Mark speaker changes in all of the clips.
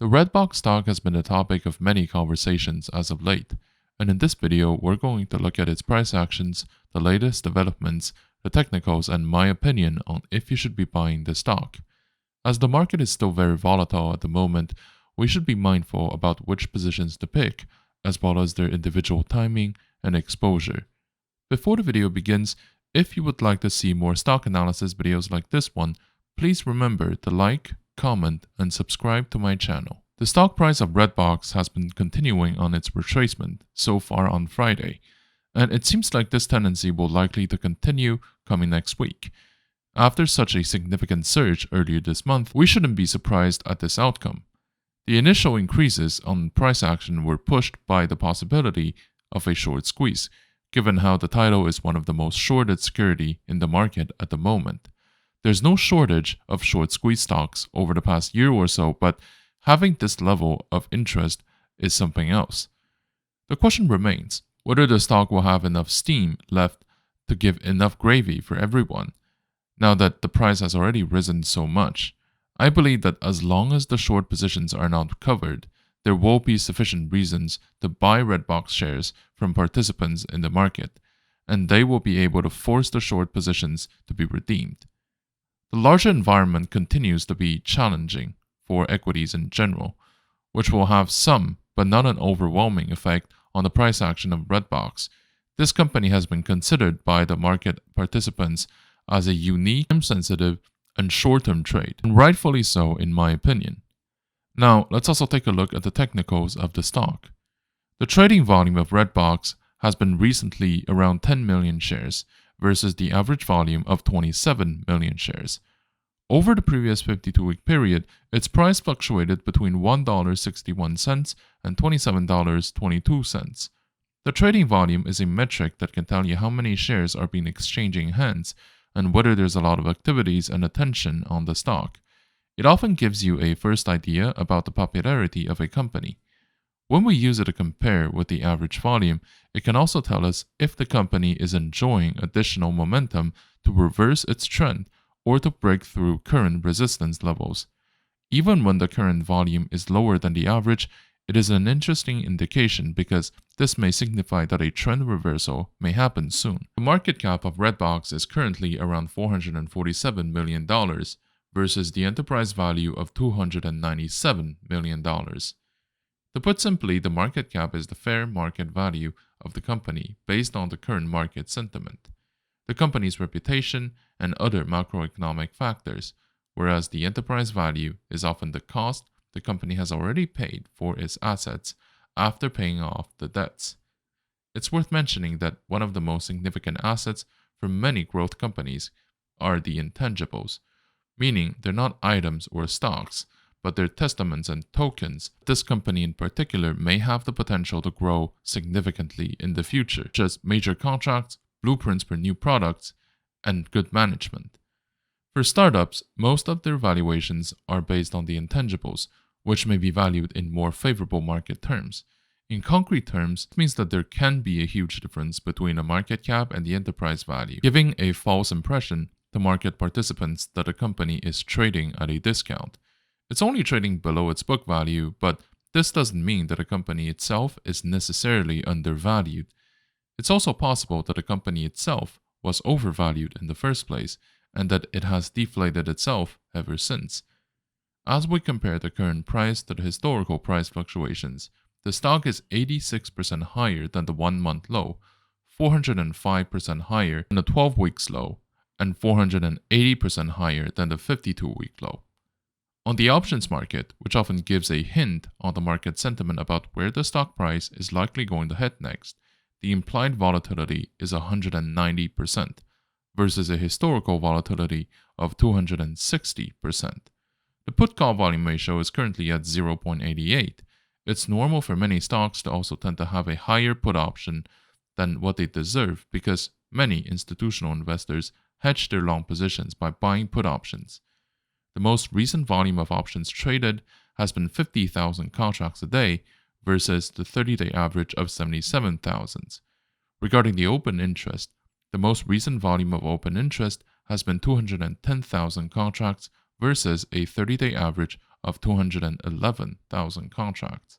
Speaker 1: The Redbox stock has been the topic of many conversations as of late, and in this video we're going to look at its price actions, the latest developments, the technicals, and my opinion on if you should be buying the stock. As the market is still very volatile at the moment, we should be mindful about which positions to pick, as well as their individual timing and exposure. Before the video begins, if you would like to see more stock analysis videos like this one, please remember to like, comment, and subscribe to my channel. The stock price of Redbox has been continuing on its retracement so far on Friday, and it seems like this tendency will likely to continue coming next week. After such a significant surge earlier this month, we shouldn't be surprised at this outcome. The initial increases on price action were pushed by the possibility of a short squeeze, given how the title is one of the most shorted security in the market at the moment. There's no shortage of short squeeze stocks over the past year or so, but having this level of interest is something else. The question remains whether the stock will have enough steam left to give enough gravy for everyone, now that the price has already risen so much. I believe that as long as the short positions are not covered, there will be sufficient reasons to buy Redbox shares from participants in the market, and they will be able to force the short positions to be redeemed. The larger environment continues to be challenging for equities in general, which will have some, but not an overwhelming effect on the price action of Redbox. This company has been considered by the market participants as a unique, time-sensitive, and short-term trade, and rightfully so in my opinion. Now, let's also take a look at the technicals of the stock. The trading volume of Redbox has been recently around 10 million shares versus the average volume of 27 million shares. Over the previous 52-week period, its price fluctuated between $1.61 and $27.22. The trading volume is a metric that can tell you how many shares are being exchanging hands and whether there's a lot of activities and attention on the stock. It often gives you a first idea about the popularity of a company. When we use it to compare with the average volume, it can also tell us if the company is enjoying additional momentum to reverse its trend or to break through current resistance levels. Even when the current volume is lower than the average, it is an interesting indication because this may signify that a trend reversal may happen soon. The market cap of Redbox is currently around $447 million versus the enterprise value of $297 million. To put simply, the market cap is the fair market value of the company based on the current market sentiment, the company's reputation, and other macroeconomic factors, whereas the enterprise value is often the cost the company has already paid for its assets after paying off the debts. It's worth mentioning that one of the most significant assets for many growth companies are the intangibles, meaning they're not items or stocks, but they're testaments and tokens. This company in particular may have the potential to grow significantly in the future, such as major contracts, blueprints for new products, and good management. For startups, most of their valuations are based on the intangibles, which may be valued in more favorable market terms. In concrete terms, it means that there can be a huge difference between a market cap and the enterprise value, giving a false impression to market participants that a company is trading at a discount. It's only trading below its book value, but this doesn't mean that a company itself is necessarily undervalued. It's also possible that a company itself was overvalued in the first place, and that it has deflated itself ever since. As we compare the current price to the historical price fluctuations, the stock is 86% higher than the 1-month low, 405% higher than the 12-week low, and 480% higher than the 52-week low. On the options market, which often gives a hint on the market sentiment about where the stock price is likely going to head next, the implied volatility is 190%, versus a historical volatility of 260%. The put-call volume ratio is currently at 0.88. It's normal for many stocks to also tend to have a higher put option than what they deserve because many institutional investors hedge their long positions by buying put options. The most recent volume of options traded has been 50,000 contracts a day versus the 30-day average of 77,000. Regarding the open interest, the most recent volume of open interest has been 210,000 contracts versus a 30-day average of 211,000 contracts.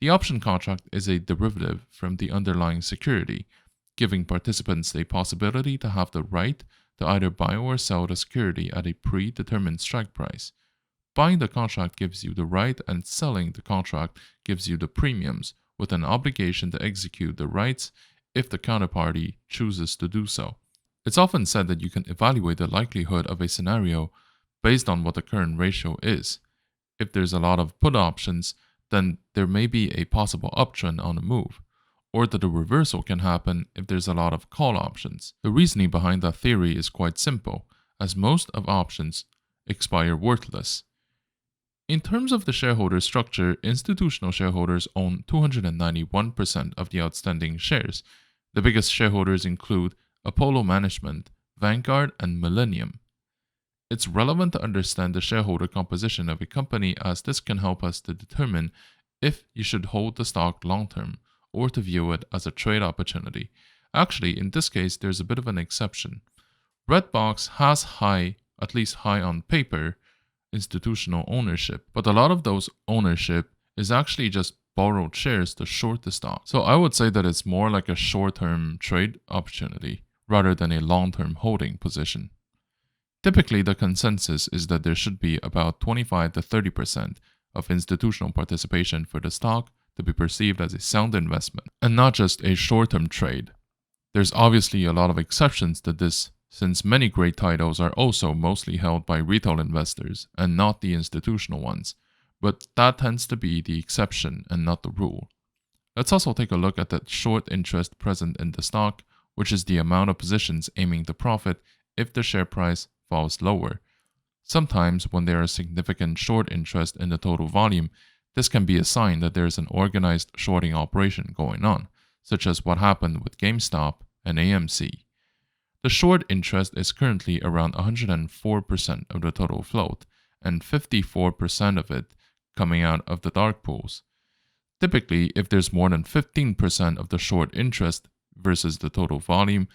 Speaker 1: The option contract is a derivative from the underlying security, giving participants the possibility to have the right to either buy or sell the security at a predetermined strike price. Buying the contract gives you the right, and selling the contract gives you the premiums, with an obligation to execute the rights if the counterparty chooses to do so. It's often said that you can evaluate the likelihood of a scenario based on what the current ratio is. If there's a lot of put options, then there may be a possible uptrend on the move, or that the reversal can happen if there's a lot of call options. The reasoning behind that theory is quite simple, as most of options expire worthless. In terms of the shareholder structure, institutional shareholders own 291% of the outstanding shares. The biggest shareholders include Apollo Management, Vanguard, and Millennium. It's relevant to understand the shareholder composition of a company, as this can help us to determine if you should hold the stock long-term or to view it as a trade opportunity. Actually, in this case, there's a bit of an exception. Redbox has high, at least high on paper, institutional ownership, but a lot of those ownership is actually just borrowed shares to short the stock. So I would say that it's more like a short-term trade opportunity rather than a long-term holding position. Typically, the consensus is that there should be about 25 to 30% of institutional participation for the stock to be perceived as a sound investment, and not just a short-term trade. There's obviously a lot of exceptions to this, since many great titles are also mostly held by retail investors and not the institutional ones, but that tends to be the exception and not the rule. Let's also take a look at the short interest present in the stock, which is the amount of positions aiming to profit if the share price falls lower. Sometimes, when there is significant short interest in the total volume, this can be a sign that there is an organized shorting operation going on, such as what happened with GameStop and AMC. The short interest is currently around 104% of the total float, and 54% of it coming out of the dark pools. Typically, if there's more than 15% of the short interest versus the total volume,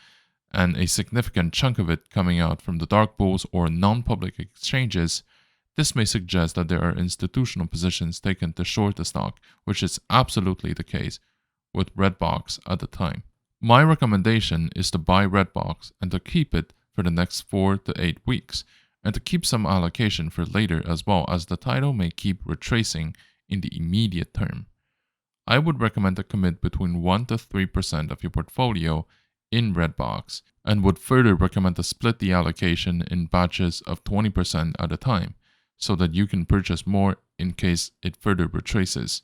Speaker 1: and a significant chunk of it coming out from the dark pools or non-public exchanges, this may suggest that there are institutional positions taken to short the stock, which is absolutely the case with Redbox at the time. My recommendation is to buy Redbox and to keep it for the next 4 to 8 weeks, and to keep some allocation for later, as well as the title may keep retracing in the immediate term. I would recommend to commit between 1 to 3% of your portfolio in Redbox, and would further recommend to split the allocation in batches of 20% at a time, so that you can purchase more in case it further retraces.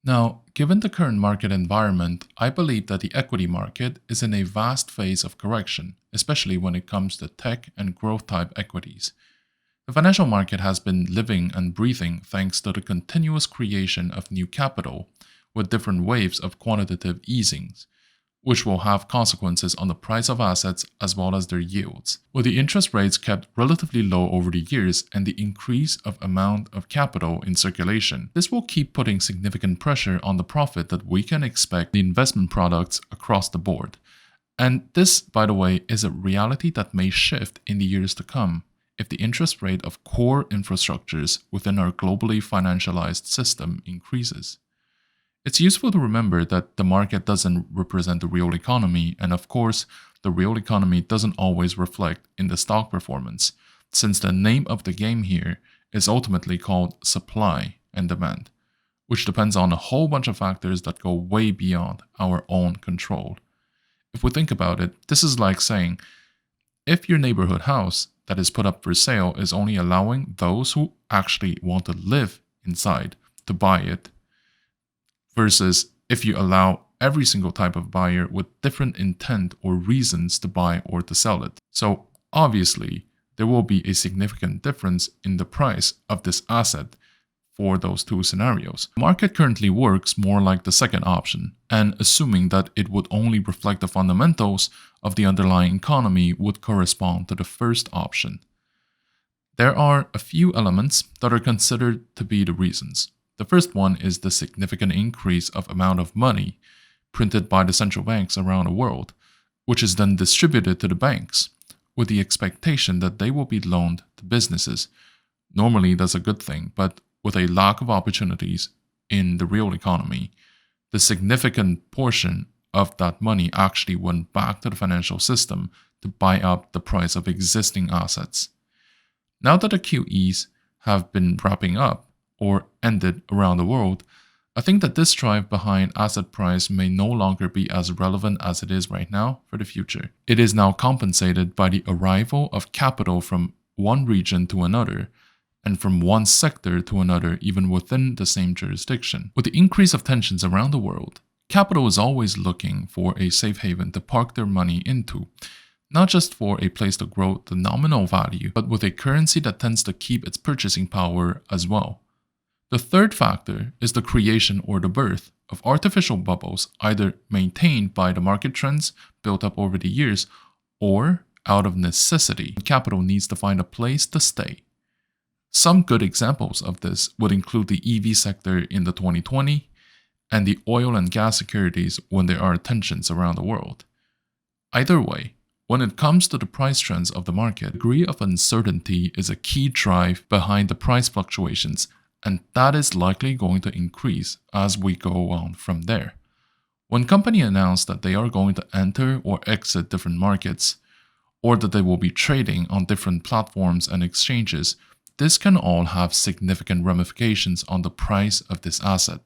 Speaker 1: Now, given the current market environment, I believe that the equity market is in a vast phase of correction, especially when it comes to tech and growth type equities. The financial market has been living and breathing thanks to the continuous creation of new capital, with different waves of quantitative easings, which will have consequences on the price of assets as well as their yields. With the interest rates kept relatively low over the years and the increase of amount of capital in circulation, this will keep putting significant pressure on the profit that we can expect in the investment products across the board. And this, by the way, is a reality that may shift in the years to come if the interest rate of core infrastructures within our globally financialized system increases. It's useful to remember that the market doesn't represent the real economy, and of course, the real economy doesn't always reflect in the stock performance, since the name of the game here is ultimately called supply and demand, which depends on a whole bunch of factors that go way beyond our own control. If we think about it, this is like saying, if your neighborhood house that is put up for sale is only allowing those who actually want to live inside to buy it, versus if you allow every single type of buyer with different intent or reasons to buy or to sell it. So obviously, there will be a significant difference in the price of this asset for those two scenarios. The market currently works more like the second option, and assuming that it would only reflect the fundamentals of the underlying economy would correspond to the first option. There are a few elements that are considered to be the reasons. The first one is the significant increase of amount of money printed by the central banks around the world, which is then distributed to the banks, with the expectation that they will be loaned to businesses, Normally, that's a good thing, but with a lack of opportunities in the real economy, the significant portion of that money actually went back to the financial system to buy up the price of existing assets. Now that the QEs have been wrapping up or ended around the world, I think that this drive behind asset price may no longer be as relevant as it is right now for the future. It is now compensated by the arrival of capital from one region to another, and from one sector to another even within the same jurisdiction. With the increase of tensions around the world, capital is always looking for a safe haven to park their money into, not just for a place to grow the nominal value, but with a currency that tends to keep its purchasing power as well. The third factor is the creation or the birth of artificial bubbles, either maintained by the market trends built up over the years or out of necessity. Capital needs to find a place to stay. Some good examples of this would include the EV sector in the 2020 and the oil and gas securities when there are tensions around the world. Either way, when it comes to the price trends of the market, the degree of uncertainty is a key drive behind the price fluctuations, and that is likely going to increase as we go on from there. When companies announce that they are going to enter or exit different markets, or that they will be trading on different platforms and exchanges, this can all have significant ramifications on the price of this asset.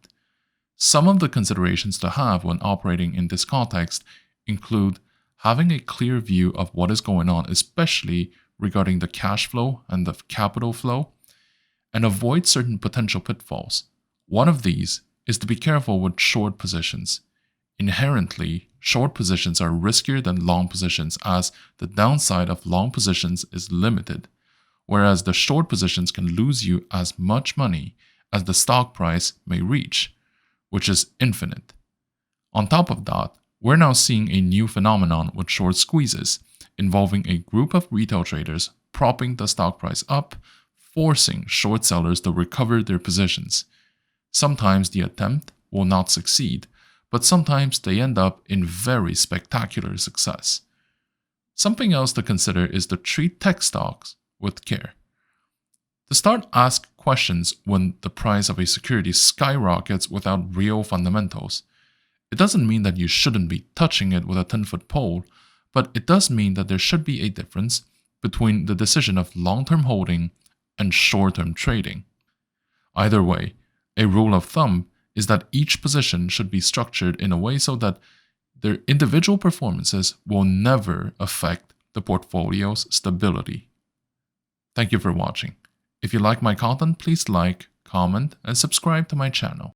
Speaker 1: Some of the considerations to have when operating in this context include having a clear view of what is going on, especially regarding the cash flow and the capital flow, and avoid certain potential pitfalls. One of these is to be careful with short positions. Inherently, short positions are riskier than long positions as the downside of long positions is limited, whereas the short positions can lose you as much money as the stock price may reach, which is infinite. On top of that, we're now seeing a new phenomenon with short squeezes, involving a group of retail traders propping the stock price up, forcing short sellers to recover their positions. Sometimes the attempt will not succeed, but sometimes they end up in very spectacular success. Something else to consider is to treat tech stocks with care. To start, ask questions when the price of a security skyrockets without real fundamentals. It doesn't mean that you shouldn't be touching it with a 10-foot pole, but it does mean that there should be a difference between the decision of long-term holding and short-term trading. Either way, a rule of thumb is that each position should be structured in a way so that their individual performances will never affect the portfolio's stability. Thank you for watching. If you like my content, please like, comment, and subscribe to my channel.